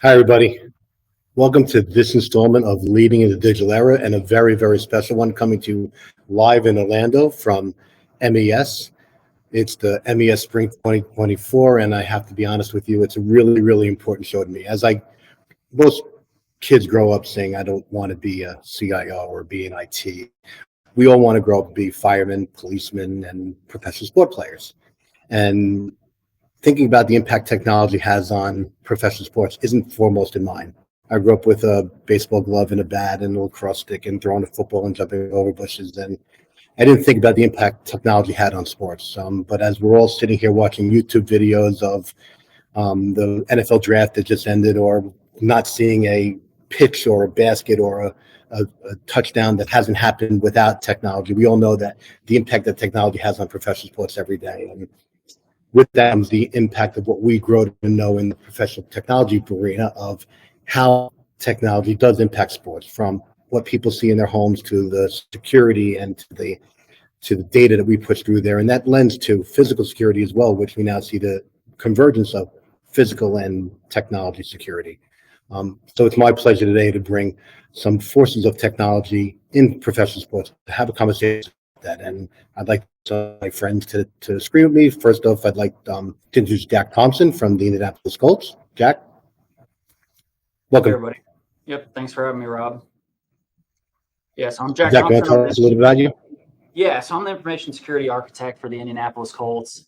Hi, everybody. Welcome to this installment of Leading in the Digital Era, and a very, very special one coming to you live in Orlando from MES. It's the MES Spring 2024, and I have to be honest with you, it's a really, really important show to me. Most kids grow up saying, I don't want to be a CIO or be in IT. We all want to grow up to be firemen, policemen, and professional sport players. And thinking about the impact technology has on professional sports isn't foremost in mind. I grew up with a baseball glove and a bat and a lacrosse stick and throwing a football and jumping over bushes. And I didn't think about the impact technology had on sports. But as we're all sitting here watching YouTube videos of the NFL draft that just ended, or not seeing a pitch or a basket or a touchdown that hasn't happened without technology, we all know that the impact that technology has on professional sports every day. And with that comes the impact of what we grow to know in the professional technology arena of how technology does impact sports, from what people see in their homes to the security and to the data that we push through there. And that lends to physical security as well, which we now see the convergence of physical and technology security. So it's my pleasure today to bring some forces of technology in professional sports to have a conversation about that. And I'd like my friends to screen with me. First off, I'd like to introduce Jack Thompson from the Indianapolis Colts. Jack, welcome. Hey, everybody. Yep, thanks for having me, Rob. Yes, I'm Jack Jack, Thompson. want to tell us a little bit about you? Yeah, so I'm the information security architect for the Indianapolis Colts.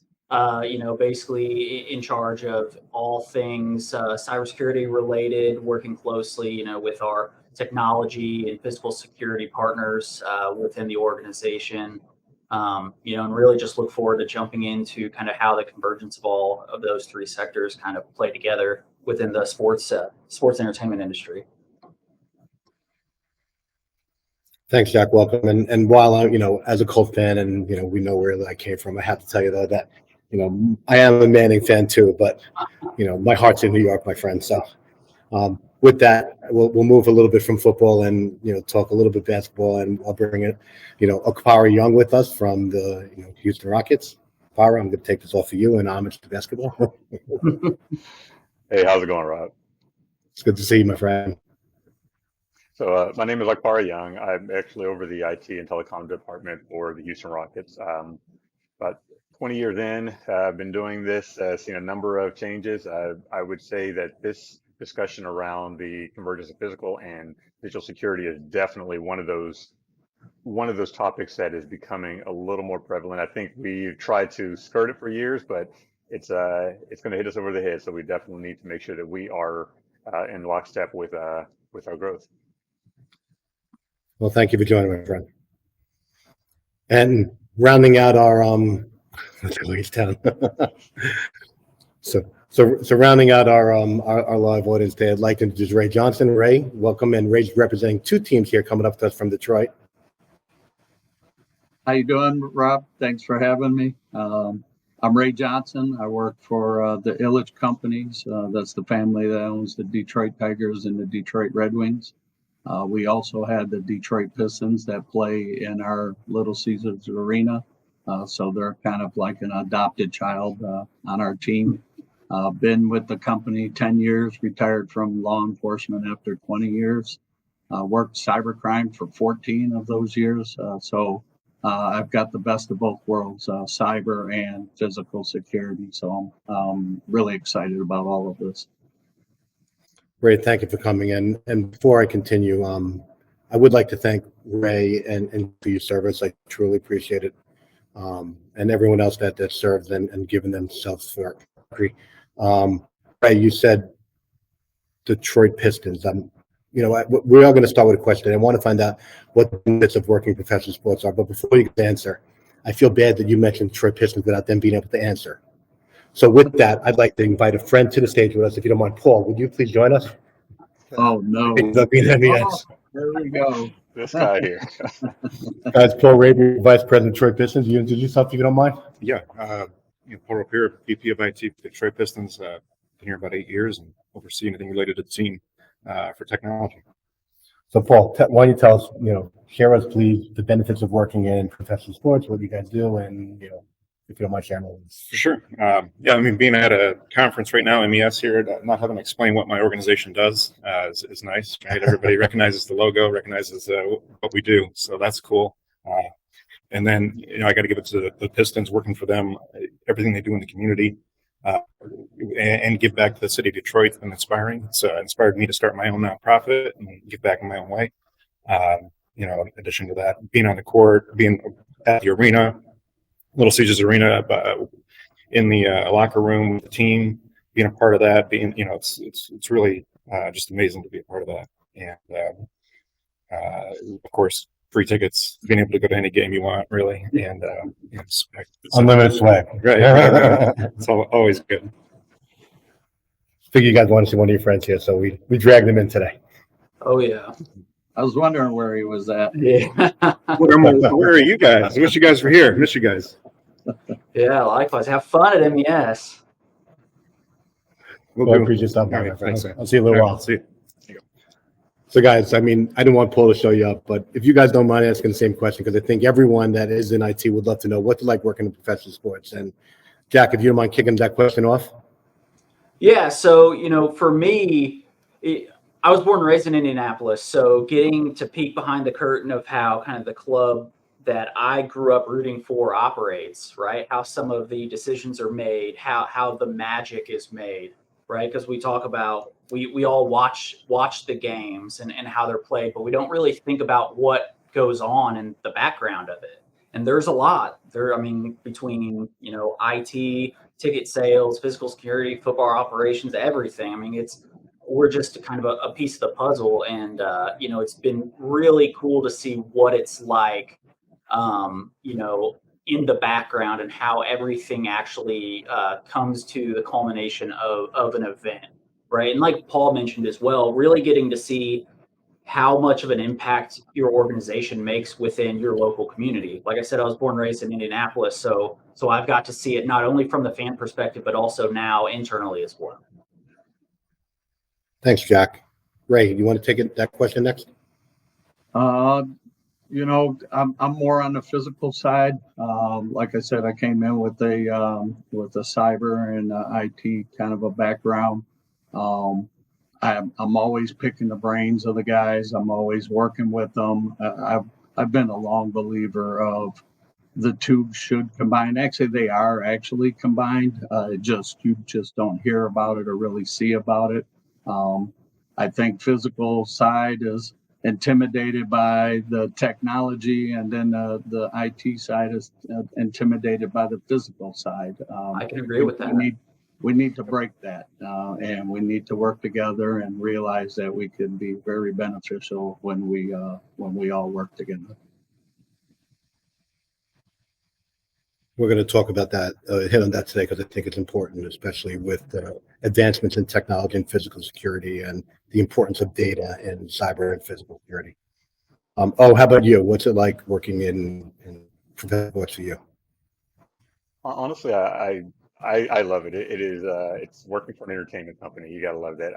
Basically in charge of all things cybersecurity related, working closely, with our technology and physical security partners within the organization. And really just look forward to jumping into kind of how the convergence of all of those three sectors kind of play together within the sports entertainment industry. Thanks, Jack. Welcome. And while I'm, as a Colts fan, and we know where I came from, I have to tell you though that, I am a Manning fan too, but my heart's in New York, my friend. So with that, we'll move a little bit from football and talk a little bit basketball, and I'll bring it, 𝐊𝐞𝐲 with us from the Houston Rockets. 𝐊𝐞𝐲, I'm going to take this off of you in homage to basketball. Hey, how's it going, Rob? It's good to see you, my friend. So my name is 𝐊𝐞𝐲. I'm actually over the IT and telecom department for the Houston Rockets. About 20 years in, I've been doing this, seen a number of changes. I would say that this discussion around the convergence of physical and digital security is definitely one of those topics that is becoming a little more prevalent. I think we've tried to skirt it for years, but it's going to hit us over the head. So we definitely need to make sure that we are in lockstep with our growth. Well, thank you for joining, my friend. And rounding out our so rounding out our live audience today, I'd like to introduce Ray Johnson. Ray, welcome. And Ray's representing two teams here coming up to us from Detroit. How you doing, Rob? Thanks for having me. I'm Ray Johnson. I work for the 𝐿𝐞𝐲 companies. That's the family that owns the Detroit Tigers and the Detroit Red Wings. We also had the Detroit Pistons that play in our Little Caesars Arena. So they're kind of like an adopted child on our team. Been with the company 10 years, retired from law enforcement after 20 years. Worked cybercrime for 14 of those years. So I've got the best of both worlds, cyber and physical security. So I'm really excited about all of this. Ray, thank you for coming in. And before I continue, I would like to thank Ray and for your service. I truly appreciate it. And everyone else that served and given themselves for country. Ray, you said Detroit Pistons. We are going to start with a question. I want to find out what the benefits of working professional sports are. But before you can answer, I feel bad that you mentioned Detroit Pistons without them being able to answer. So with that, I'd like to invite a friend to the stage with us, if you don't mind. Paul, would you please join us? Oh, no. There we go. This guy here. Guys, Paul Raby, Vice President of Detroit Pistons. You introduce yourself, if you don't mind? Yeah, Paul Rapier, VP of IT for the Detroit Pistons. Been here about 8 years and oversee anything related to the team for technology. So, Paul, why don't you tell us, share us, please, the benefits of working in professional sports, what you guys do, and, if you don't mind sharing. Sure. Yeah, I mean, being at a conference right now, MES here, not having to explain what my organization does is nice, right? Everybody recognizes the logo, recognizes what we do, so that's cool. And then, I got to give it to the Pistons, working for them, everything they do in the community, and give back to the city of Detroit has been inspiring. It's inspired me to start my own nonprofit and give back in my own way. In addition to that, being on the court, being at the arena, Little Caesars Arena, in the locker room with the team, being a part of that, it's really just amazing to be a part of that. And of course, free tickets, being able to go to any game you want, really, and Unlimited swag. Right. It's always good. Figure you guys want to see one of your friends here, so we dragged them in today. Oh yeah. I was wondering where he was at. Yeah. Where are you guys? I wish you guys were here. Miss you guys. Yeah, likewise. Have fun at MES. We'll Well, I do. appreciate stopping by, All my right, friend. thanks. I'll see you in a little while. See you. So guys, I mean, I didn't want Paul to show you up, but if you guys don't mind asking the same question, because I think everyone that is in IT would love to know what's it like working in professional sports. And Jack, if you don't mind kicking that question off. Yeah, so for me, I was born and raised in Indianapolis, so getting to peek behind the curtain of how kind of the club that I grew up rooting for operates, right? How some of the decisions are made, how the magic is made, right? Because we talk about we all watch the games and how they're played, but we don't really think about what goes on in the background of it. And there's a lot there. I mean, between IT, ticket sales, physical security, football operations, everything. I mean, we're just kind of a piece of the puzzle, and it's been really cool to see what it's like, in the background and how everything actually comes to the culmination of an event, right? And like Paul mentioned as well, really getting to see how much of an impact your organization makes within your local community. Like I said, I was born and raised in Indianapolis, so I've got to see it not only from the fan perspective, but also now internally as well. Thanks, Jack. Ray, you want to take that question next? I'm more on the physical side. Like I said, I came in with a cyber and IT kind of a background. I'm always picking the brains of the guys. I'm always working with them. I've been a long believer of the two should combine. Actually, they are actually combined. You just don't hear about it or really see about it. I think physical side is intimidated by the technology, and then the IT side is intimidated by the physical side. I can agree with that. We need to break that, and we need to work together and realize that we can be very beneficial when we all work together. We're going to talk about that, hit on that today, because I think it's important, especially with advancements in technology and physical security and the importance of data and cyber and physical security. How about you? What's it like working in professional sports for you? Honestly, I love it. It's working for an entertainment company. You gotta love that.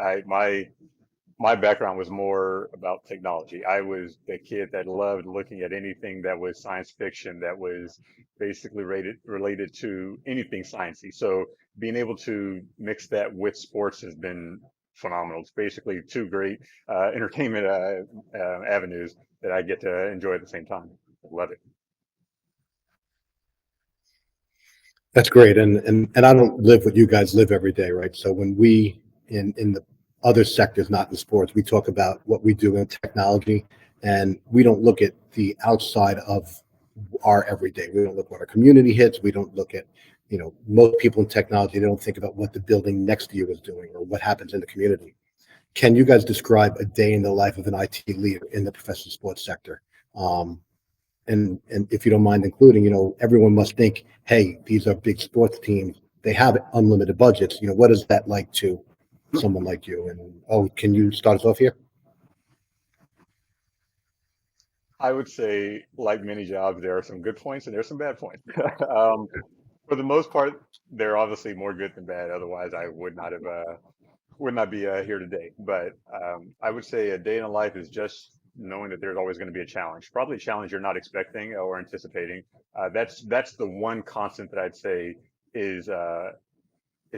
My background was more about technology. I was the kid that loved looking at anything that was science fiction, that was basically related to anything sciencey. So being able to mix that with sports has been phenomenal. It's basically two great entertainment avenues that I get to enjoy at the same time. Love it. That's great. And I don't live what you guys live every day, right? So when we in the other sectors, not in sports, we talk about what we do in technology, and we don't look at the outside of our everyday. We don't look at what our community hits. We don't look at, most people in technology, they don't think about what the building next to you is doing or what happens in the community. Can you guys describe a day in the life of an IT leader in the professional sports sector? And if you don't mind including, everyone must think, hey, these are big sports teams. They have unlimited budgets. What is that like to someone like you? And can you start us off here? I would say, like many jobs, there are some good points and there's some bad points. For the most part, they're obviously more good than bad. Otherwise, I would not be here today. But I would say a day in a life is just knowing that there's always going to be a challenge, probably a challenge you're not expecting or anticipating. That's the one constant that I'd say is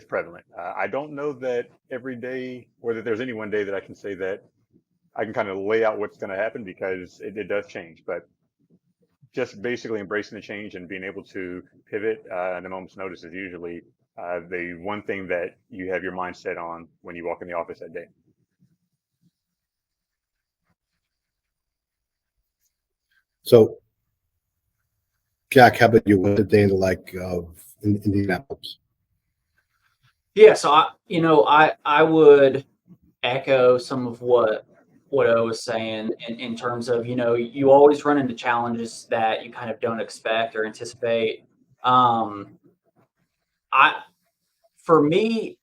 prevalent. I don't know that every day, or that there's any one day that I can say that I can kind of lay out what's going to happen, because it does change. But just basically embracing the change and being able to pivot at a moment's notice is usually the one thing that you have your mind set on when you walk in the office that day. So, Jack, how about you? What's the day in the like in Indianapolis? Yeah, so I would echo some of what I was saying in terms of, you always run into challenges that you kind of don't expect or anticipate. For me,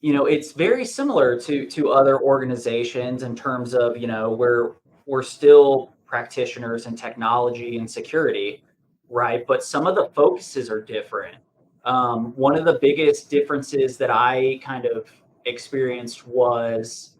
it's very similar to other organizations in terms of, we're still practitioners in technology and security, right? But some of the focuses are different. One of the biggest differences that I kind of experienced was,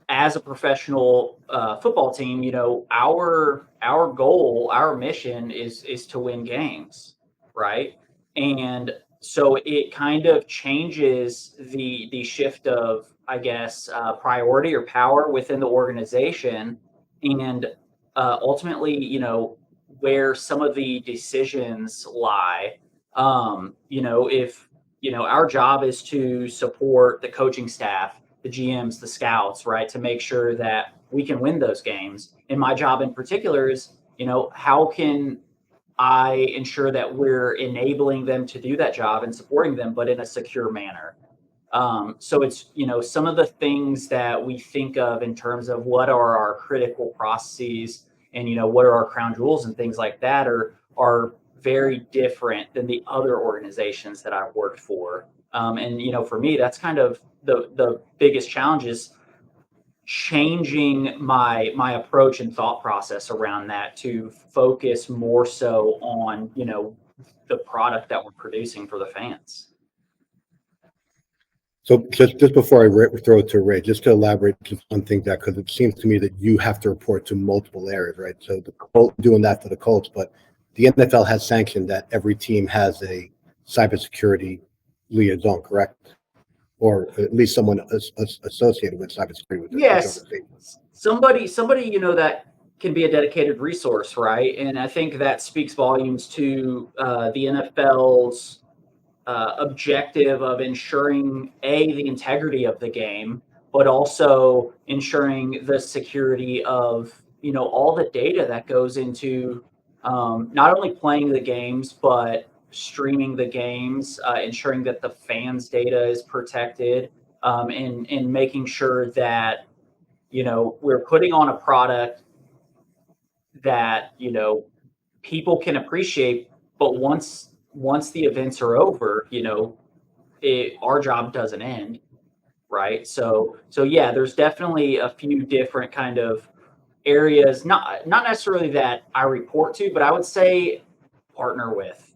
as a professional football team, our goal, our mission is to win games, right? And so it kind of changes the shift of, I guess, priority or power within the organization, and ultimately, where some of the decisions lie. If our job is to support the coaching staff, the GMs, the scouts, right, to make sure that we can win those games. And my job in particular is, how can I ensure that we're enabling them to do that job and supporting them, but in a secure manner. So it's, some of the things that we think of in terms of what are our critical processes and, what are our crown jewels and things like that are very different than the other organizations that I've worked for. And, for me, that's kind of the biggest challenge is changing my approach and thought process around that to focus more so on, the product that we're producing for the fans. So just before I throw it to Ray, just to elaborate just one thing, that because it seems to me that you have to report to multiple areas, right? So the Colts doing that for the Colts, but the NFL has sanctioned that every team has a cybersecurity liaison, correct? Or at least someone associated with cybersecurity. With Yes, somebody that can be a dedicated resource, right? And I think that speaks volumes to the NFL's objective of ensuring the integrity of the game, but also ensuring the security of all the data that goes into not only playing the games but streaming the games, ensuring that the fans' data is protected, and making sure that we're putting on a product that people can appreciate, but once the events are over, our job doesn't end, right? So yeah, there's definitely a few different kind of areas, not necessarily that I report to, but I would say partner with,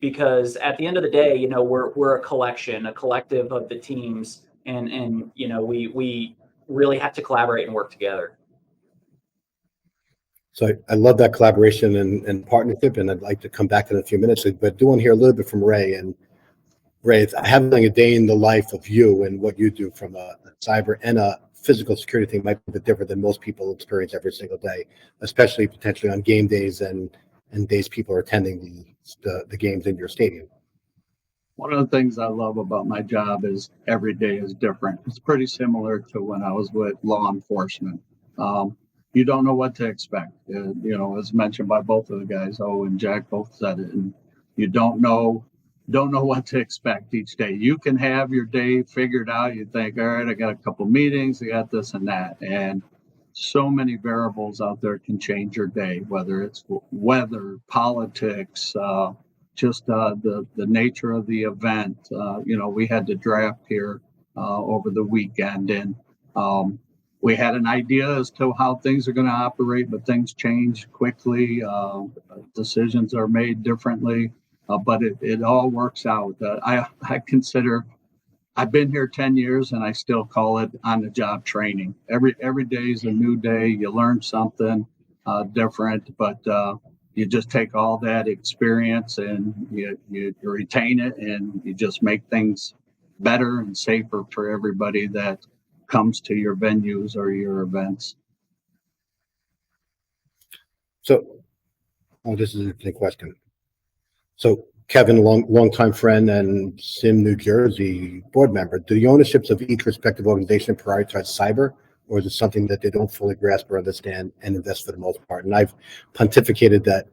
because at the end of the day, we're a collective of the teams, and we really have to collaborate and work together. So I love that collaboration and partnership, and I'd like to come back in a few minutes. But do want to hear a little bit from Ray. And Ray, having a day in the life of you and what you do from a cyber and a physical security thing might be a bit different than most people experience every single day, especially potentially on game days and days people are attending the games in your stadium. One of the things I love about my job is every day is different. It's pretty similar to when I was with law enforcement. You don't know what to expect. As mentioned by both of the guys, and Jack both said it, and you don't know what to expect each day. You can have your day figured out. You think, all right, I got a couple meetings, I got this and that, and so many variables out there can change your day, whether it's weather, politics, just the nature of the event. We had the draft here over the weekend, and we had an idea as to how things are going to operate, but things change quickly. Decisions are made differently, but it all works out. I consider I've been here 10 years and I still call it on-the-job training. Every day is a new day. You learn something different, but you just take all that experience and you retain it, and you just make things better and safer for everybody that comes to your venues or your events. So, this is an interesting question. So, Kevin, longtime friend and SIM New Jersey board member, do the ownerships of each respective organization prioritize cyber, or is it something that they don't fully grasp or understand and invest for the most part? And I've pontificated that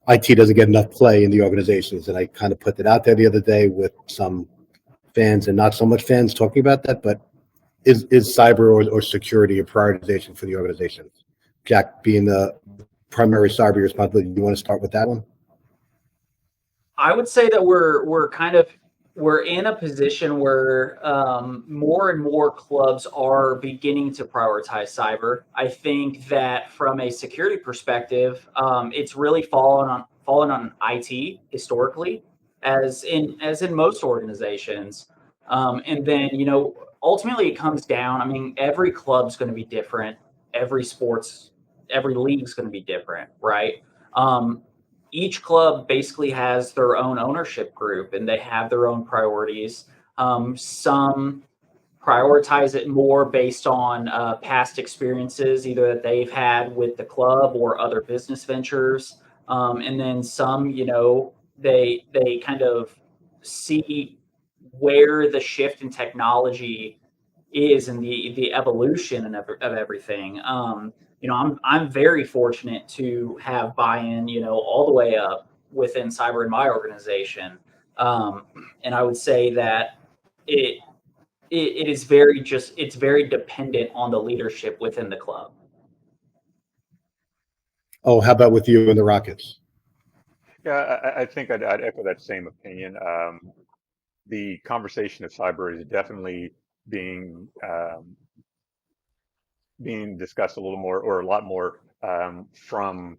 IT doesn't get enough play in the organizations, and I kind of put that out there the other day with some fans and not so much fans talking about that. But is cyber or security a prioritization for the organizations? Jack, being the primary cyber responsibility, you want to start with that one? I would say that we're in a position where more and more clubs are beginning to prioritize cyber. I think that from a security perspective, it's really fallen on IT historically, as in most organizations. And then, ultimately it comes down. I mean, every club's going to be different. Every league's going to be different, right? Each club basically has their own ownership group and they have their own priorities. Some prioritize it more based on past experiences, either that they've had with the club or other business ventures. And then some, they kind of see where the shift in technology is and the evolution of everything. I'm very fortunate to have buy-in, all the way up within cyber in my organization. And I would say that it is it's very dependent on the leadership within the club. Oh, how about with you and the Rockets? Yeah, I think I'd echo that same opinion. The conversation of cyber is definitely being discussed a little more, or a lot more, from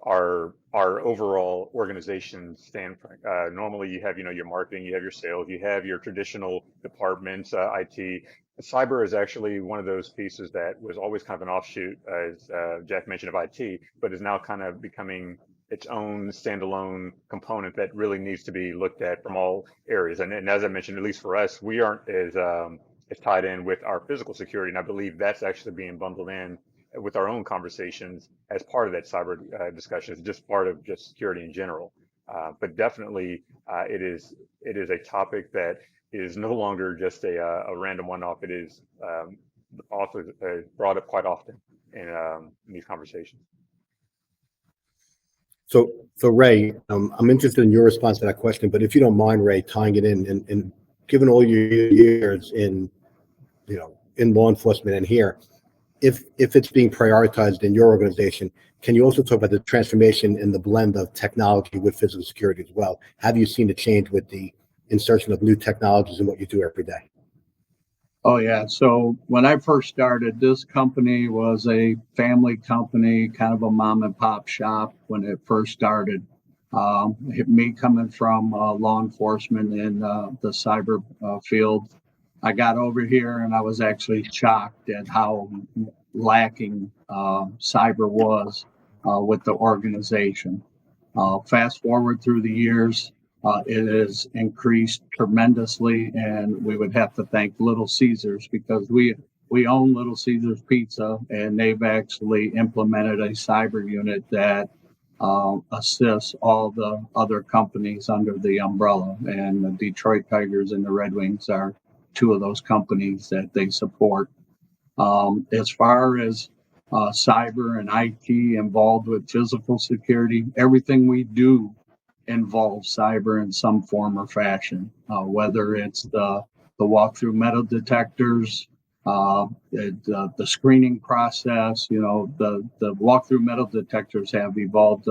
our overall organization standpoint. Normally you have, your marketing, you have your sales, you have your traditional departments, IT. Cyber is actually one of those pieces that was always kind of an offshoot, as Jack mentioned, of IT, but is now kind of becoming its own standalone component that really needs to be looked at from all areas. And as I mentioned, at least for us, we aren't as tied in with our physical security, and I believe that's actually being bundled in with our own conversations as part of that cyber discussion. It's just part of just security in general. But definitely, it is a topic that is no longer just a random one-off. It is also brought up quite often in these conversations. So Ray, I'm interested in your response to that question, but if you don't mind, Ray, tying it in, and given all your years in law enforcement and here, if it's being prioritized in your organization, can you also talk about the transformation in the blend of technology with physical security as well? Have you seen a change with the insertion of new technologies in what you do every day? Oh, yeah. So when I first started, this company was a family company, kind of a mom and pop shop when it first started. Me coming from law enforcement in the cyber field, I got over here and I was actually shocked at how lacking cyber was with the organization. Fast forward through the years, it has increased tremendously, and we would have to thank Little Caesars, because we own Little Caesars Pizza, and they've actually implemented a cyber unit that assists all the other companies under the umbrella, and the Detroit Tigers and the Red Wings are two of those companies that they support. As far as cyber and IT involved with physical security, everything we do involves cyber in some form or fashion, whether it's the walk-through metal detectors, the screening process. The walk-through metal detectors have evolved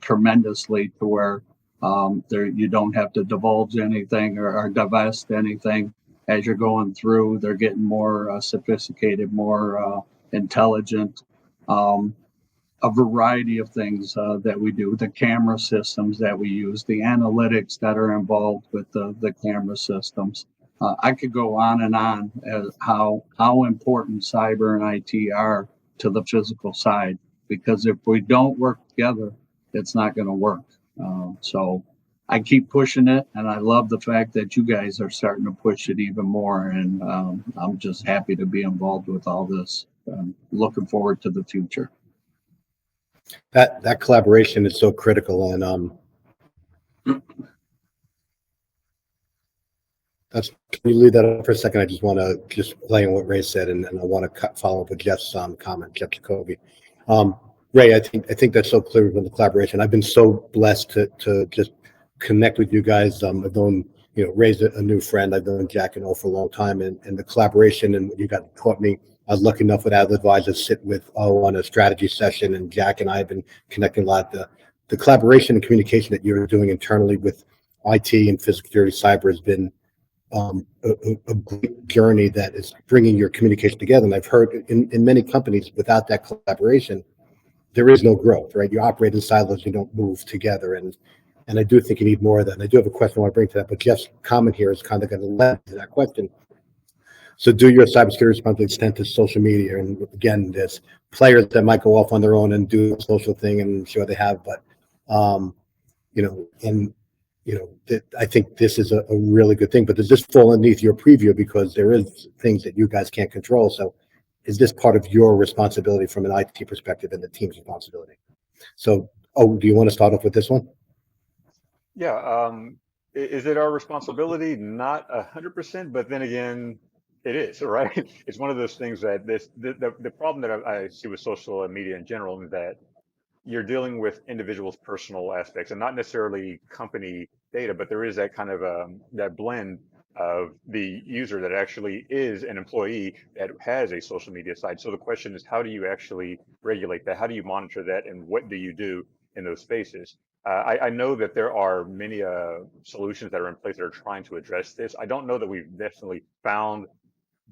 tremendously to where you don't have to divulge anything or divest anything as you're going through. They're getting more sophisticated, more intelligent. A variety of things that we do, the camera systems that we use, the analytics that are involved with the camera systems. I could go on and on as how important cyber and IT are to the physical side, because if we don't work together, it's not going to work. So I keep pushing it, and I love the fact that you guys are starting to push it even more. And I'm just happy to be involved with all this. Looking forward to the future. That collaboration is so critical, and that's. Can you leave that up for a second? I just want to play on what Ray said, and I want to follow up with Jeff's comment, Jeff Jacoby. Ray, I think that's so clear with the collaboration. I've been so blessed to just connect with you guys. I've known, Ray's a new friend. I've known Jack and O for a long time, and the collaboration and what you guys taught me. I was lucky enough with Ad Advisor to sit with O on a strategy session, and Jack and I have been connecting a lot. The collaboration and communication that you're doing internally with IT and physical security cyber has been a great journey that is bringing your communication together. And I've heard in many companies, without that collaboration, there is no growth, right? You operate in silos, you don't move together. And I do think you need more of that. And I do have a question I want to bring to that, but Jeff's comment here is kind of going to lead to that question. So do your cybersecurity responsibility extend to social media? And again, there's players that might go off on their own and do a social thing, and I'm sure they have, but I think this is a really good thing. But does this fall underneath your preview, because there is things that you guys can't control? So is this part of your responsibility from an IT perspective and the team's responsibility? So, do you want to start off with this one? Yeah. Is it our responsibility? Not 100%, but then again, it is, right? It's one of those things that the problem that I see with social media in general is that you're dealing with individuals' personal aspects and not necessarily company data, but there is that kind of that blend of the user that actually is an employee that has a social media side. So the question is, how do you actually regulate that? How do you monitor that? And what do you do in those spaces? I know that there are many solutions that are in place that are trying to address this. I don't know that we've definitely found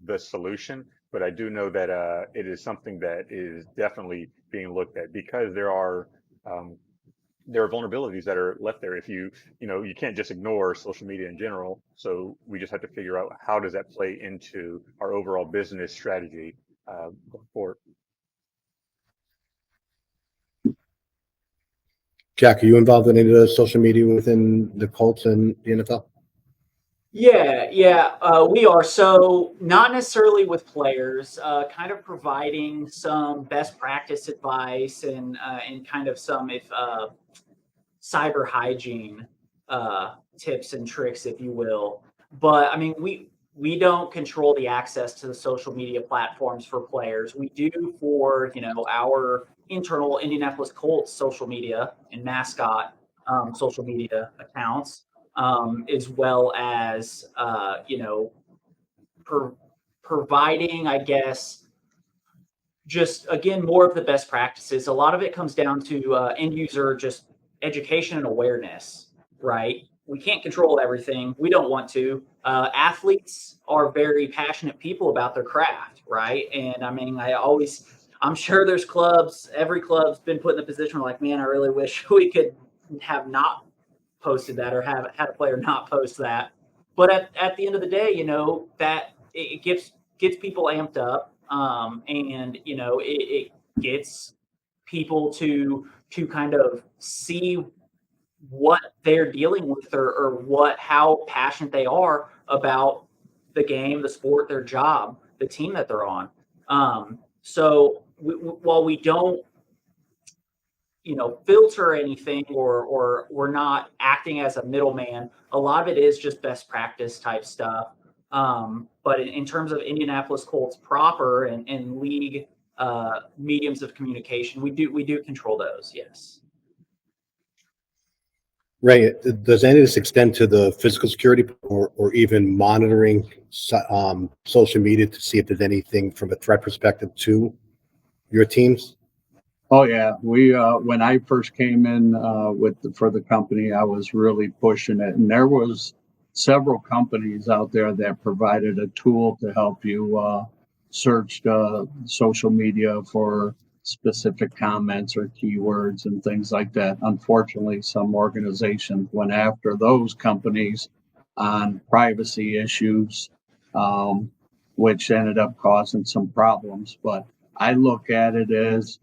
the solution, but I do know that it is something that is definitely being looked at, because there are vulnerabilities that are left there. If you can't just ignore social media in general. So we just have to figure out, how does that play into our overall business strategy going forward. Jack, are you involved in any of the social media within the Colts and the NFL? Yeah, we are. So not necessarily with players, kind of providing some best practice advice and kind of some cyber hygiene tips and tricks, if you will. But I mean, we don't control the access to the social media platforms for players. We do for our internal Indianapolis Colts social media and mascot social media accounts. As well as providing, I guess, just again more of the best practices. A lot of it comes down to end user just education and awareness, right? We can't control everything. We don't want to. Athletes are very passionate people about their craft, right? And I mean, I'm sure there's clubs. Every club's been put in the position where, like, man, I really wish we could have not posted that or have had a player not post that. But at the end of the day, that it gets people amped up, and it gets people to kind of see what they're dealing with, or how passionate they are about the game, the sport, their job, the team that they're on. So while we don't filter anything, or we're not acting as a middleman, a lot of it is just best practice type stuff. But in terms of Indianapolis Colts proper and league mediums of communication, we do control those. Yes. Ray, does any of this extend to the physical security or even monitoring social media to see if there's anything from a threat perspective to your teams? Oh yeah, we when I first came in for the company, I was really pushing it, and there was several companies out there that provided a tool to help you search social media for specific comments or keywords and things like that. Unfortunately, some organizations went after those companies on privacy issues, which ended up causing some problems. But I look at it as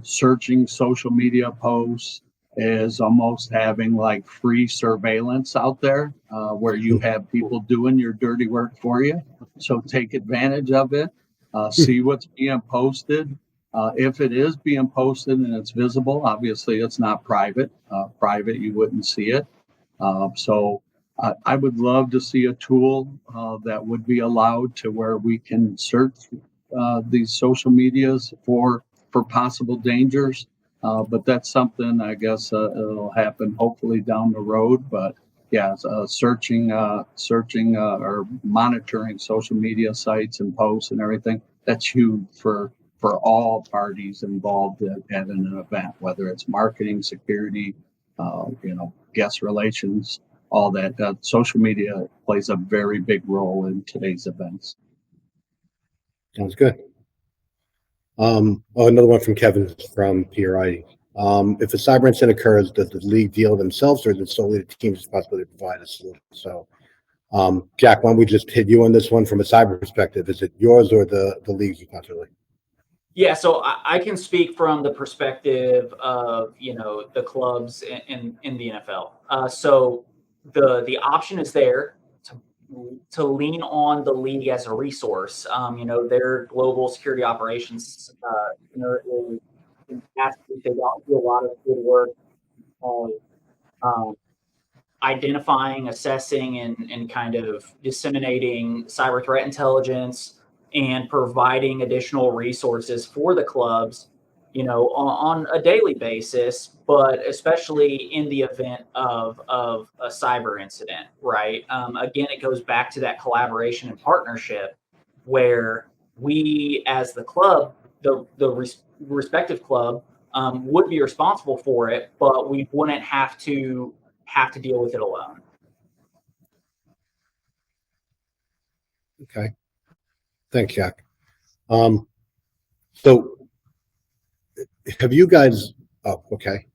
searching social media posts is almost having like free surveillance out there, where you have people doing your dirty work for you. So take advantage of it. See what's being posted. If it is being posted and it's visible, obviously it's not private. Private, you wouldn't see it. So I would love to see a tool that would be allowed to where we can search these social medias for possible dangers. But that's something I guess it'll happen hopefully down the road. But yeah, searching or monitoring social media sites and posts and everything, that's huge for all parties involved at an event, whether it's marketing, security, guest relations, all that. Social media plays a very big role in today's events. Sounds good. Another one from Kevin from PRI. If a cyber incident occurs, does the league deal themselves, or is it solely the team's responsibility to provide a solution? So, Jack, why don't we just hit you on this one from a cyber perspective? Is it yours or the league's responsibility? Yeah, so I can speak from the perspective of the clubs in the NFL. So the option is there to lean on the league as a resource. Their global security operations is fantastic. They do a lot of good work on identifying, assessing, and kind of disseminating cyber threat intelligence and providing additional resources for the clubs, on a daily basis, but especially in the event of a cyber incident, right? Again, it goes back to that collaboration and partnership where we, as the club, the respective club, would be responsible for it, but we wouldn't have to deal with it alone. Okay. Thanks, Jack. So have you guys, okay.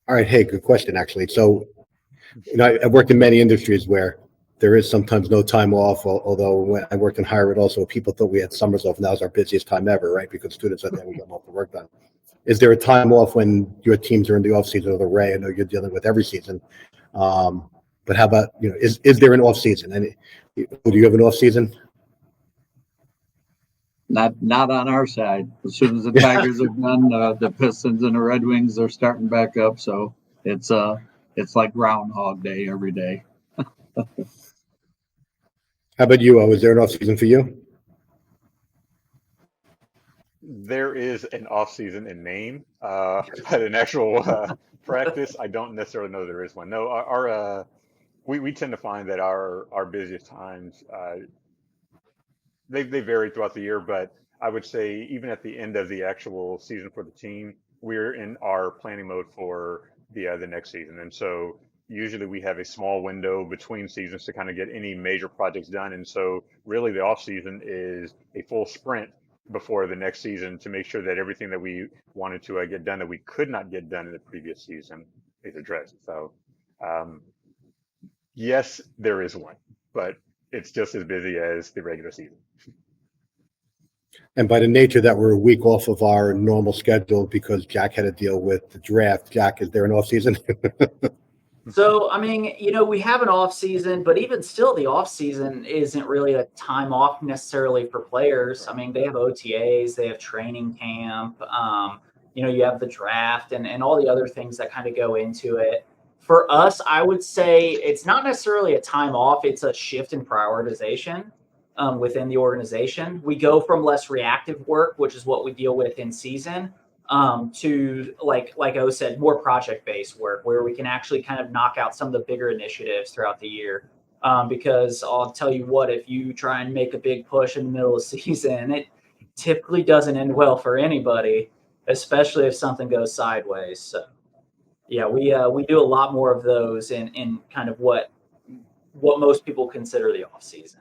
All right. Hey, good question, actually. So, I've worked in many industries where there is sometimes no time off, although when I worked in higher ed also, people thought we had summers off. Now it's our busiest time ever, right? Because students are there, we get most of the work done. Is there a time off when your teams are in the off season of the Ray? I know you're dealing with every season. But how about, is there an off season? And do you have an off season? Not on our side. As soon as the Tigers are done, the Pistons and the Red Wings are starting back up. So it's like Groundhog Day every day. How about you? Is there an off season for you? There is an off season in name, but in actual practice, I don't necessarily know there is one. No, we tend to find that our busiest times they vary throughout the year, but I would say even at the end of the actual season for the team, we're in our planning mode for the next season, and so usually we have a small window between seasons to kind of get any major projects done, and so really the off season is a full sprint before the next season to make sure that everything that we wanted to get done that we could not get done in the previous season is addressed. So yes, there is one, but it's just as busy as the regular season. And by the nature that we're a week off of our normal schedule because Jack had to deal with the draft, Jack, is there an off season? So, we have an off season, but even still, the off season isn't really a time off necessarily for players. They have OTAs, they have training camp, you have the draft and all the other things that kind of go into it. For us, I would say it's not necessarily a time off, it's a shift in prioritization within the organization. We go from less reactive work, which is what we deal with in season, to like O said, more project-based work where we can actually kind of knock out some of the bigger initiatives throughout the year. Because I'll tell you what, if you try and make a big push in the middle of the season, it typically doesn't end well for anybody, especially if something goes sideways. So yeah, we do a lot more of those in kind of what most people consider the off season.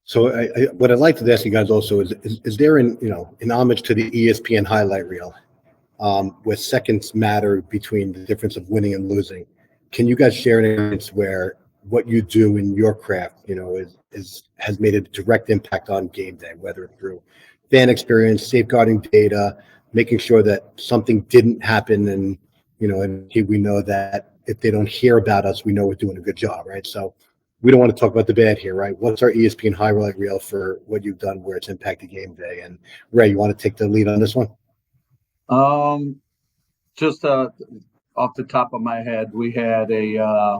So what I'd like to ask you guys also is there in homage to the ESPN highlight reel, where seconds matter between the difference of winning and losing. can you guys share an experience where what you do in your craft, has made a direct impact on game day, whether it's through fan experience, safeguarding data, making sure that something didn't happen, and and we know that if they don't hear about us, we know we're doing a good job, right? So we don't want to talk about the bad here, right? What's our ESPN highlight reel for what you've done where it's impacted game day? And Ray, you want to take the lead on this one? Just off the top of my head, we had a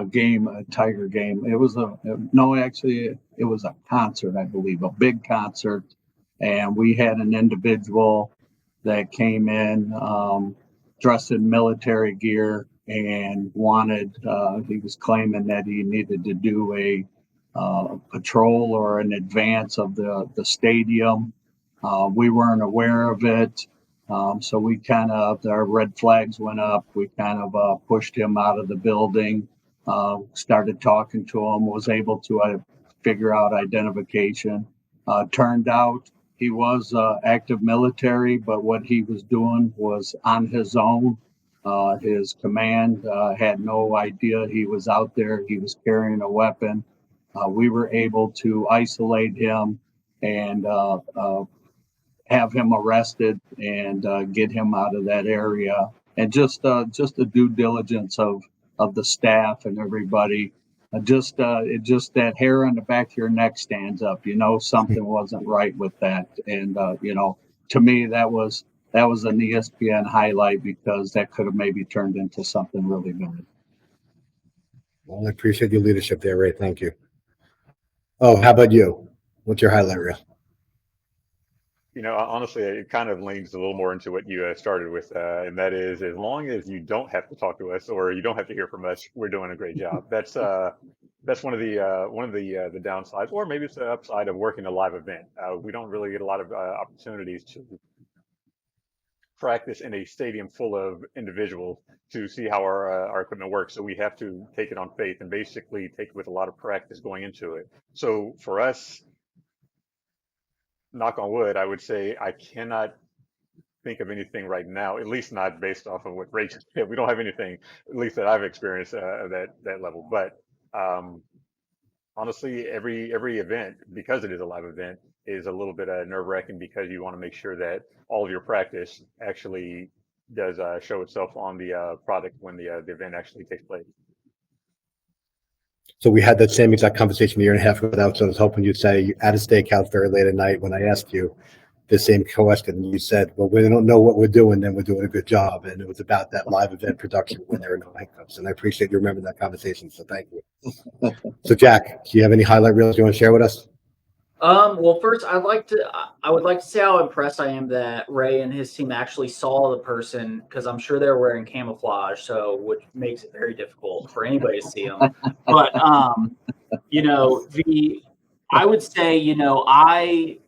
game, a Tiger game. It was it was a concert, I believe, a big concert, and we had an individual that came in dressed in military gear and he was claiming that he needed to do a patrol or an advance of the stadium. We weren't aware of it. So we our red flags went up. We pushed him out of the building, started talking to him, was able to figure out identification. Turned out he was active military, but what he was doing was on his own. His command had no idea he was out there. He was carrying a weapon. We were able to isolate him and have him arrested and get him out of that area. And just the due diligence of the staff and everybody. Just that hair on the back of your neck stands up. Something wasn't right with that. And to me, that was an ESPN highlight, because that could have maybe turned into something really good. Well, I appreciate your leadership there, Ray. Thank you. Oh, how about you? What's your highlight reel? Honestly, it kind of leans a little more into what you started with, and that is, as long as you don't have to talk to us or you don't have to hear from us, we're doing a great job. That's one of the downsides, or maybe it's the upside of working a live event. We don't really get a lot of opportunities to practice in a stadium full of individuals to see how our equipment works. So we have to take it on faith and basically take it with a lot of practice going into it. So for us, knock on wood, I would say I cannot think of anything right now, at least not based off of what Rachel said. We don't have anything, at least that I've experienced that level. But honestly, every event, because it is a live event, is a little bit nerve-wracking, because you want to make sure that all of your practice actually does show itself on the product when the event actually takes place. So we had that same exact conversation a year and a half ago. So I was hoping you'd say you at a steakhouse very late at night when I asked you the same question. And you said, well, we don't know what we're doing, then we're doing a good job. And it was about that live event production when there are no handcuffs. And I appreciate you remembering that conversation. So thank you. So Jack, do you have any highlight reels you want to share with us? Well, first, I would like to say how impressed I am that Ray and his team actually saw the person, because I'm sure they're wearing camouflage, which makes it very difficult for anybody to see them. But I would say, I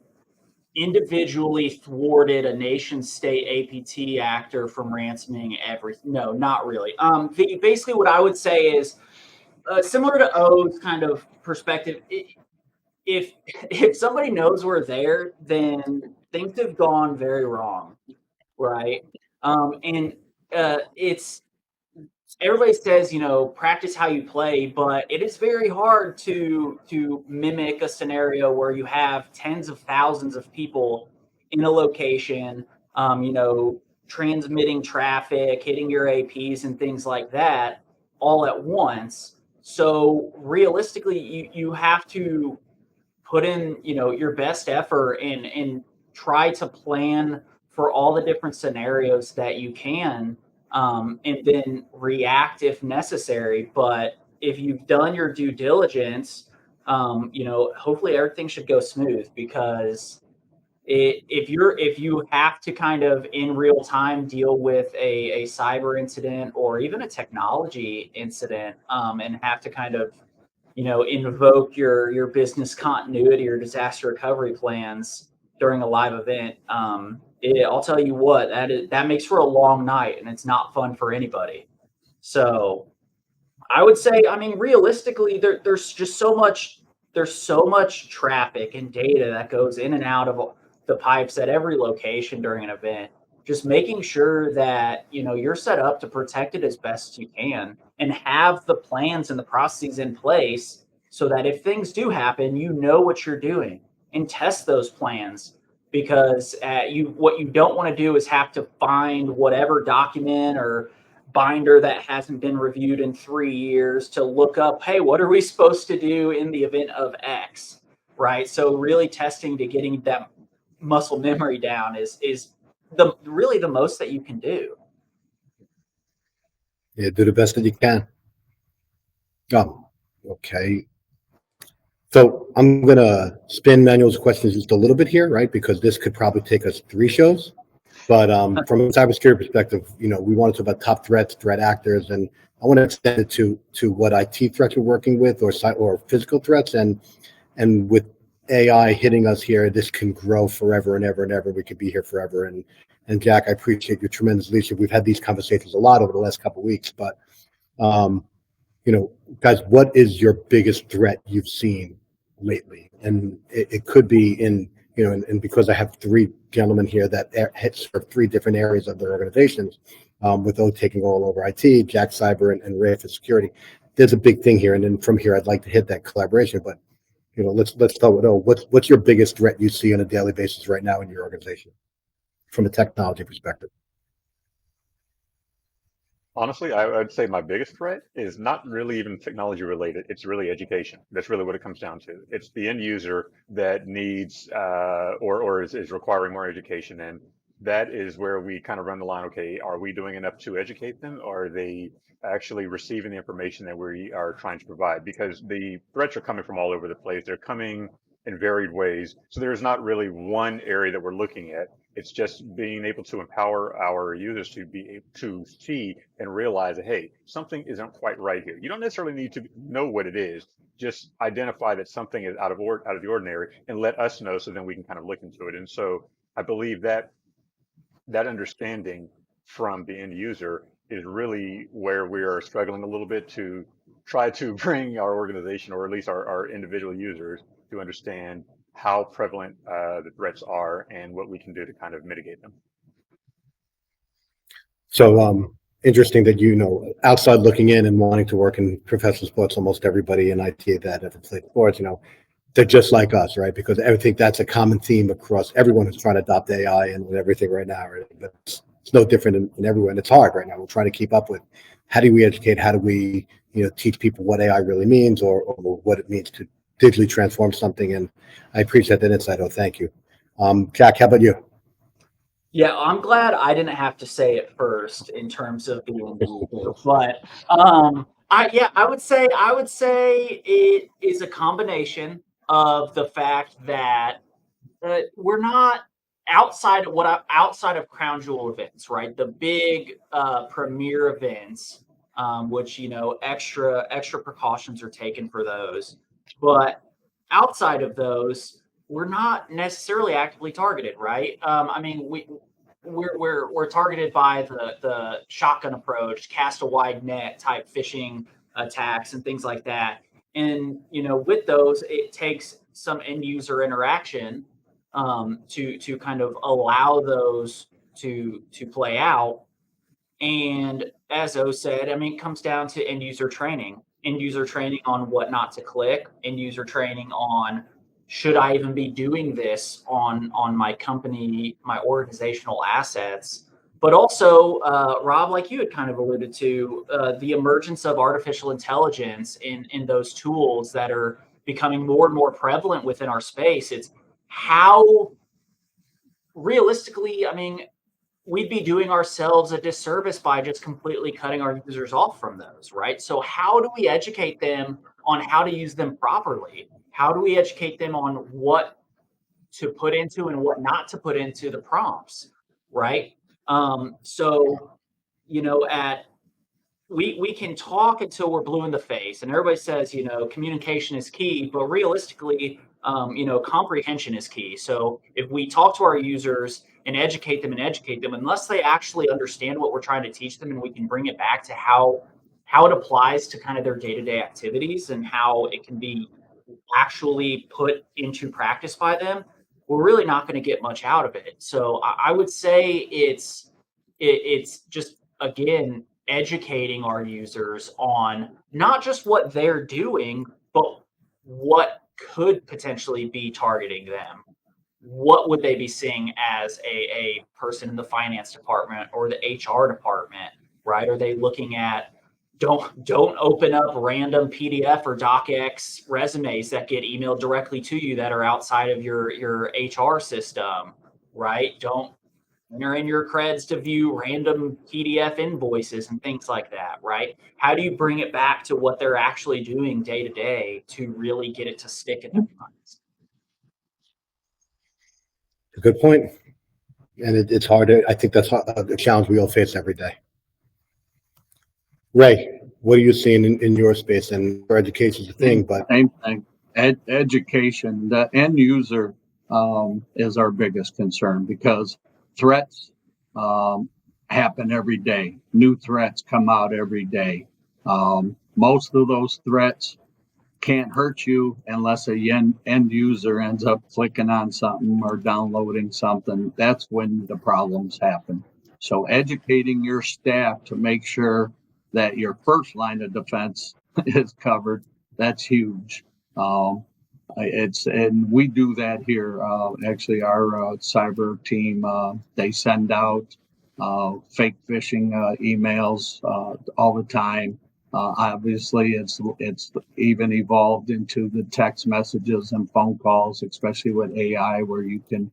individually thwarted a nation-state APT actor from ransoming everything. No, not really. Basically, what I would say is similar to O's kind of perspective. If somebody knows we're there, then things have gone very wrong, right? It's everybody says, practice how you play, but it is very hard to mimic a scenario where you have tens of thousands of people in a location, transmitting traffic, hitting your APs and things like that all at once. So realistically, you have to put in, your best effort and try to plan for all the different scenarios that you can, and then react if necessary. But if you've done your due diligence, hopefully everything should go smooth, because if you have to kind of in real time deal with a cyber incident or even a technology incident, and have to kind of invoke your business continuity or disaster recovery plans during a live event, I'll tell you what, that makes for a long night, and it's not fun for anybody. So I would say, realistically, there's so much traffic and data that goes in and out of the pipes at every location during an event. just making sure that, you're set up to protect it as best you can and have the plans and the processes in place so that if things do happen, you know what you're doing, and test those plans. Because what you don't want to do is have to find whatever document or binder that hasn't been reviewed in 3 years to look up, hey, what are we supposed to do in the event of X, right? So really testing to getting that muscle memory down is really the most that you can do. Yeah, do the best that you can. Oh, okay. So I'm going to spin Manuel's questions just a little bit here, right? Because this could probably take us 3 shows. But from a cybersecurity perspective, we want to talk about top threats, threat actors, and I want to extend it to what IT threats we're working with, or physical threats, and with AI hitting us here, this can grow forever and ever and ever. We could be here forever. And Jack, I appreciate your tremendous leadership. We've had these conversations a lot over the last couple of weeks, but guys, what is your biggest threat you've seen lately? And it could be and because I have 3 gentlemen here that serve 3 different areas of their organizations, with O taking all over IT, Jack Cyber, and Ray for security. There's a big thing here, and then from here, I'd like to hit that collaboration. But let's start with O. What's your biggest threat you see on a daily basis right now in your organization, from a technology perspective? Honestly, I would say my biggest threat is not really even technology related. It's really education. That's really what it comes down to. It's the end user that needs or is requiring more education. And that is where we kind of run the line. Okay, are we doing enough to educate them? Or are they actually receiving the information that we are trying to provide? Because the threats are coming from all over the place. They're coming in varied ways. So there's not really one area that we're looking at. It's just being able to empower our users to be able to see and realize that, hey, something isn't quite right here. You don't necessarily need to know what it is. Just identify that something is out of the ordinary and let us know, so then we can kind of look into it. And so I believe that understanding from the end user is really where we are struggling a little bit to try to bring our organization, or at least our individual users, to understand how prevalent the threats are and what we can do to kind of mitigate them. So interesting that outside looking in and wanting to work in professional sports, almost everybody in IT that ever played sports, they're just like us, right? Because I think that's a common theme across everyone who's trying to adopt AI and everything right now. Right? But it's no different in everyone. It's hard right now. We're trying to keep up with how do we educate, how do we teach people what AI really means, or what it means to digitally transform something. And I appreciate that insight. Oh, thank you. Jack, how about you? Yeah, I'm glad I didn't have to say it first in terms of being legal, but I would say it is a combination of the fact that we're not outside of crown jewel events, right? The big premier events, which extra precautions are taken for those, but outside of those, we're not necessarily actively targeted, right? I mean, we're targeted by the shotgun approach, cast a wide net type phishing attacks and things like that. And with those, it takes some end user interaction to kind of allow those to play out. And as O said, I mean, it comes down to end user training on what not to click, end user training on should I even be doing this on my company, my organizational assets. But also, Rob, like you had kind of alluded to, the emergence of artificial intelligence in those tools that are becoming more and more prevalent within our space. It's how realistically, I mean, we'd be doing ourselves a disservice by just completely cutting our users off from those, right? So how do we educate them on how to use them properly? How do we educate them on what to put into and what not to put into the prompts, right? So, we can talk until we're blue in the face, and everybody says, communication is key, but realistically, comprehension is key. So if we talk to our users and educate them, unless they actually understand what we're trying to teach them, and we can bring it back to how it applies to kind of their day-to-day activities and how it can be actually put into practice by them, we're really not going to get much out of it. So I would say it's just, again, educating our users on not just what they're doing, but what could potentially be targeting them. What would they be seeing as a person in the finance department or the HR department, right? Are they looking at, don't open up random PDF or docx resumes that get emailed directly to you that are outside of your HR system, right? Don't enter in your creds to view random PDF invoices and things like that, right? How do you bring it back to what they're actually doing day to day to really get it to stick in their minds? A good point. And it's hard to, I think that's a challenge we all face every day. Ray, what are you seeing in your space? And for education is a thing, but Same thing. Education, the end user is our biggest concern, because threats happen every day. New threats come out every day. Most of those threats can't hurt you unless a end user ends up clicking on something or downloading something. That's when the problems happen. So educating your staff to make sure that your first line of defense is covered, that's huge. And we do that here. Actually, our cyber team, they send out fake phishing emails all the time. Obviously, it's even evolved into the text messages and phone calls, especially with AI, where you can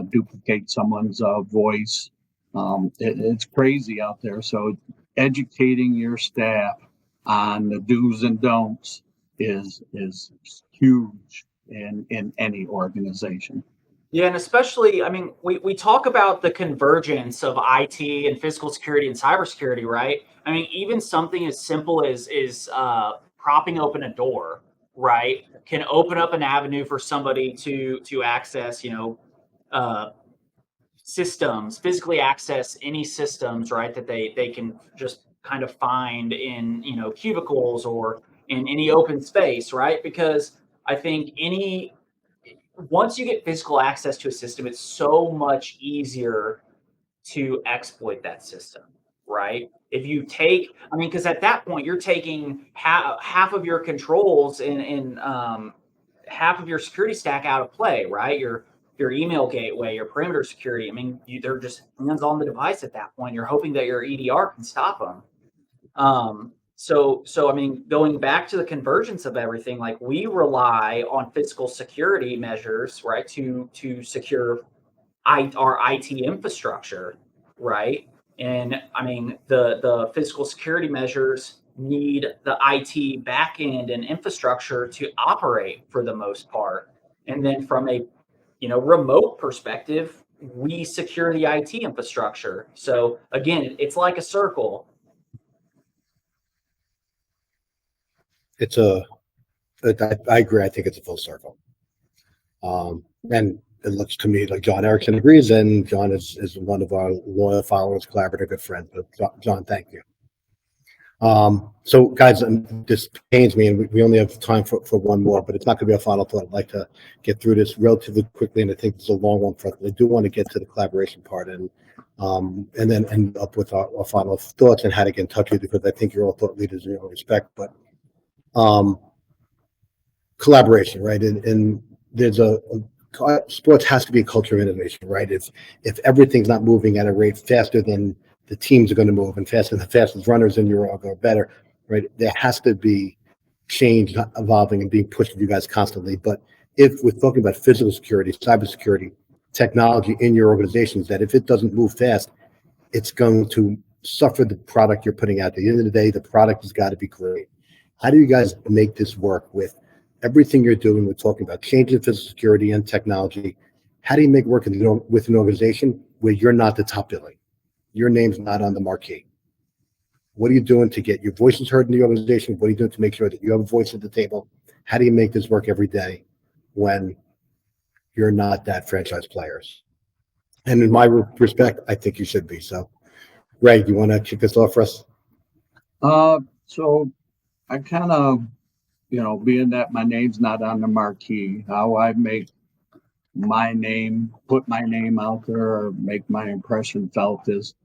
duplicate someone's voice. It's crazy out there. So educating your staff on the do's and don'ts is huge in any organization. Yeah, and especially, I mean, we talk about the convergence of IT and physical security and cybersecurity, right? I mean, even something as simple as propping open a door, right, can open up an avenue for somebody to access, systems, physically access any systems, right, that they can just kind of find in, cubicles or in any open space, right? Because I think once you get physical access to a system, it's so much easier to exploit that system, right? If you take, I mean, because at that point you're taking half of your controls and half of your security stack out of play, right? Your email gateway, your perimeter security. I mean, they're just hands on the device at that point. You're hoping that your EDR can stop them. So I mean, going back to the convergence of everything, like we rely on physical security measures, right, to secure our IT infrastructure, right? And I mean, the physical security measures need the IT backend and infrastructure to operate for the most part. And then from a remote perspective, we secure the IT infrastructure. So again, it's like a circle. I agree. I think it's a full circle. And it looks to me like John Erickson agrees, and John is one of our loyal followers, collaborator, good friend. But John, thank you. So guys, this pains me, and we only have time for one more, but it's not going to be a final thought. I'd like to get through this relatively quickly, and I think it's a long one for us. I do want to get to the collaboration part and then end up with our final thoughts and how to get in touch with you, because I think you're all thought leaders in your own respect. But collaboration, right? And there's sports has to be a culture of innovation, right? If everything's not moving at a rate faster than the teams are going to move, and faster than the fastest runners in your org are better, right? There has to be change, evolving, and being pushed with you guys constantly. But if we're talking about physical security, cybersecurity, technology in your organizations, that if it doesn't move fast, it's going to suffer the product you're putting out. At the end of the day, the product has got to be great. How do you guys make this work with everything you're doing? We're talking about changing physical security and technology. How do you make it work with an organization where you're not the top billing? Your name's not on the marquee. What are you doing to get your voices heard in the organization? What are you doing to make sure that you have a voice at the table? How do you make this work every day when you're not that franchise players? And in my respect, I think you should be. So, Ray, do you want to kick this off for us? So I kind of, being that my name's not on the marquee, how I make my name, put my name out there or make my impression felt is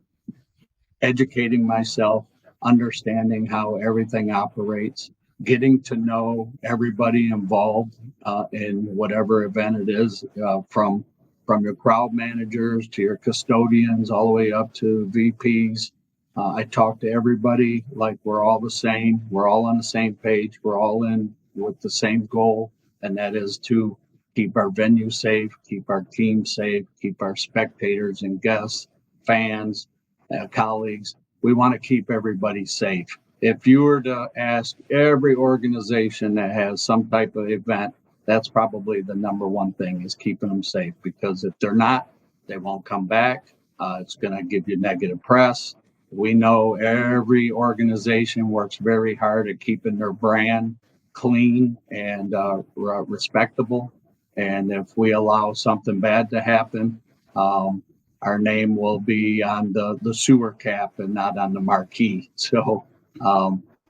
educating myself, understanding how everything operates, getting to know everybody involved in whatever event it is, from your crowd managers to your custodians, all the way up to VPs. I talk to everybody like we're all the same. We're all on the same page. We're all in with the same goal, and that is to keep our venue safe, keep our team safe, keep our spectators and guests, fans, colleagues. We want to keep everybody safe. If you were to ask every organization that has some type of event, that's probably the number one thing, is keeping them safe, because if they're not, they won't come back. It's going to give you negative press. We know every organization works very hard at keeping their brand clean and respectable. And if we allow something bad to happen, our name will be on the sewer cap and not on the marquee. So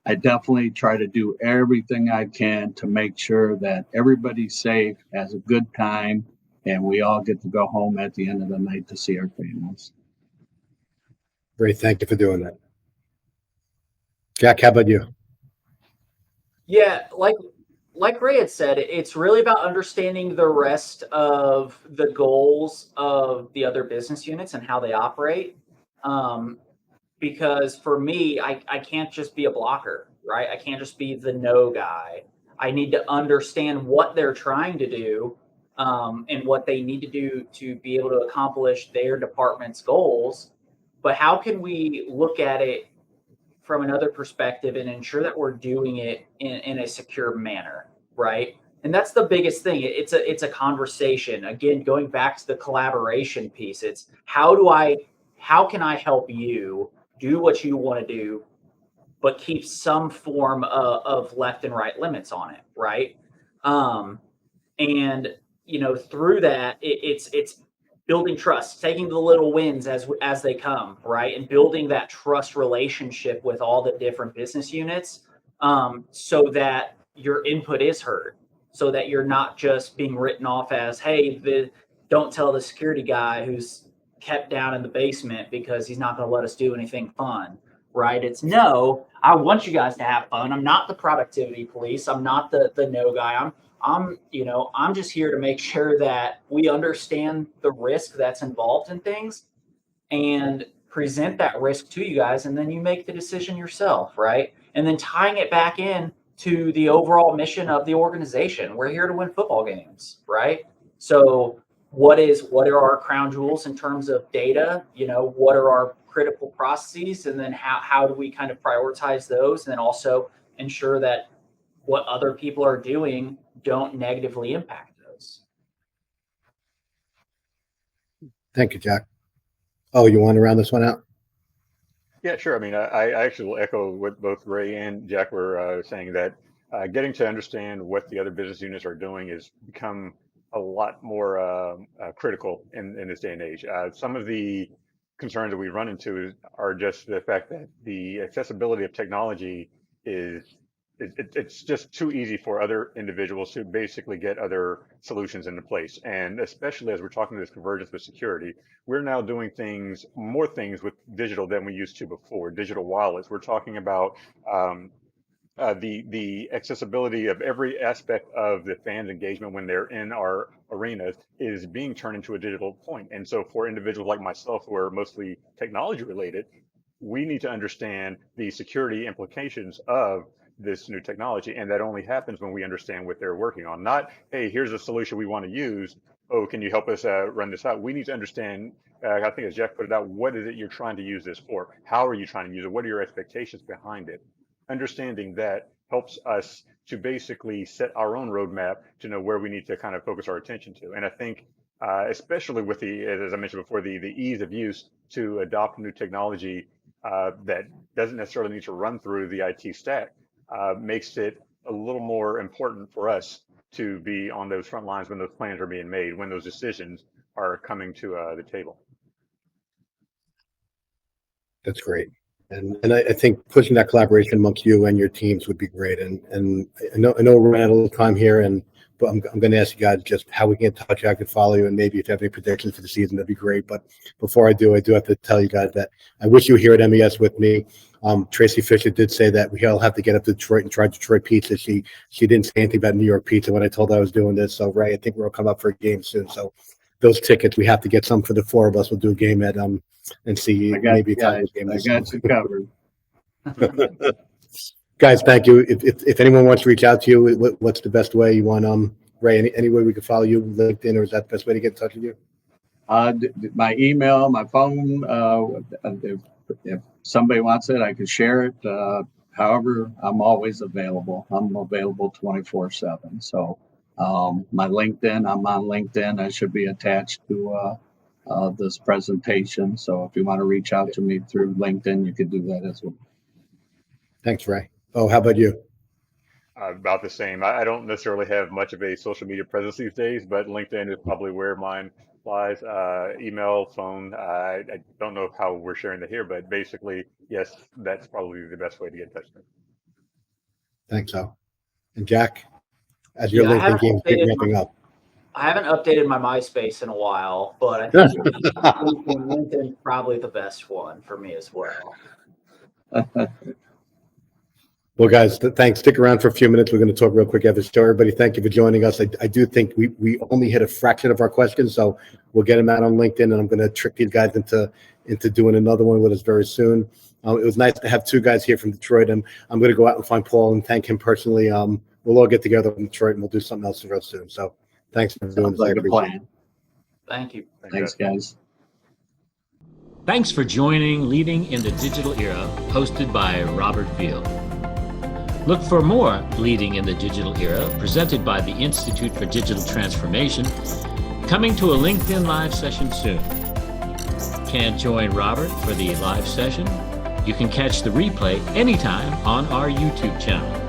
I definitely try to do everything I can to make sure that everybody's safe, has a good time, and we all get to go home at the end of the night to see our families. Great. Thank you for doing that. Jack, how about you? Yeah, like Ray had said, it's really about understanding the rest of the goals of the other business units and how they operate. Because for me, I can't just be a blocker, right? I can't just be the no guy. I need to understand what they're trying to do, and what they need to do to be able to accomplish their department's goals. But how can we look at it from another perspective and ensure that we're doing it in a secure manner, right? And that's the biggest thing. It's a conversation. Again, going back to the collaboration piece, it's how can I help you do what you want to do, but keep some form of left and right limits on it, right? And through that, it's building trust, taking the little wins as they come, right, and building that trust relationship with all the different business units, so that your input is heard, so that you're not just being written off as, hey, don't tell the security guy who's kept down in the basement because he's not going to let us do anything fun, right? It's no, I want you guys to have fun. I'm not the productivity police. I'm not the no guy. I'm just here to make sure that we understand the risk that's involved in things and present that risk to you guys, and then you make the decision yourself, right? And then tying it back in to the overall mission of the organization. We're here to win football games, right? So what are our crown jewels in terms of data? What are our critical processes, and then how do we kind of prioritize those, and then also ensure that what other people are doing don't negatively impact those. Thank you, Jack. Oh, you want to round this one out? Yeah, sure. I mean, I actually will echo what both Ray and Jack were saying, that getting to understand what the other business units are doing has become a lot more critical in this day and age. Some of the concerns that we run into are just the fact that the accessibility of technology it's just too easy for other individuals to basically get other solutions into place. And especially as we're talking this convergence with security, we're now doing more things with digital than we used to before. Digital wallets. We're talking about the accessibility of every aspect of the fans' engagement when they're in our arenas is being turned into a digital point. And so for individuals like myself who are mostly technology related, we need to understand the security implications of this new technology. And that only happens when we understand what they're working on. Not, hey, here's a solution we want to use. Oh, can you help us run this out? We need to understand, I think as Jeff put it out, what is it you're trying to use this for? How are you trying to use it? What are your expectations behind it? Understanding that helps us to basically set our own roadmap to know where we need to kind of focus our attention to. And I think, especially with as I mentioned before, the ease of use to adopt new technology that doesn't necessarily need to run through the IT stack, makes it a little more important for us to be on those front lines when those plans are being made, when those decisions are coming to the table. That's great. And I think pushing that collaboration amongst you and your teams would be great. And I know we're at a little time here, and But I'm going to ask you guys just how we can get in touch, how I can follow you, and maybe if you have any predictions for the season, that'd be great. But before I do have to tell you guys that I wish you were here at MES with me. Tracy Fisher did say that we all have to get up to Detroit and try Detroit pizza. She didn't say anything about New York pizza when I told her I was doing this. So Ray, I think we'll come up for a game soon. So those tickets, we have to get some for the four of us. We'll do a game at and see maybe a Tigers game. I got you covered. Guys, thank you. If anyone wants to reach out to you, what's the best way you want? Ray, any way we can follow you, LinkedIn, or is that the best way to get in touch with you? My email, my phone. If somebody wants it, I can share it. However, I'm always available. I'm available 24/7. So my LinkedIn, I'm on LinkedIn. I should be attached to this presentation. So if you want to reach out to me through LinkedIn, you could do that as well. Thanks, Ray. Oh, how about you? About the same. I don't necessarily have much of a social media presence these days, but LinkedIn is probably where mine lies. Email, phone. I don't know how we're sharing that here, but basically, yes, that's probably the best way to get in touch with me. Thanks, so. And Jack, as your LinkedIn game is ramping up. I haven't updated my MySpace in a while, but I think LinkedIn is probably the best one for me as well. Well, guys, thanks. Stick around for a few minutes. We're going to talk real quick after the show. Everybody, thank you for joining us. I do think we only hit a fraction of our questions, so we'll get them out on LinkedIn, and I'm going to trick these guys into doing another one with us very soon. It was nice to have two guys here from Detroit, and I'm going to go out and find Paul and thank him personally. We'll all get together in Detroit, and we'll do something else real soon. So thanks for doing this. Like a plan. Thank you. Thanks, guys. Thanks for joining Leading in the Digital Era, hosted by Robert Field. Look for more Leading in the Digital Era, presented by the Institute for Digital Transformation, coming to a LinkedIn Live session soon. Can't join Robert for the live session? You can catch the replay anytime on our YouTube channel.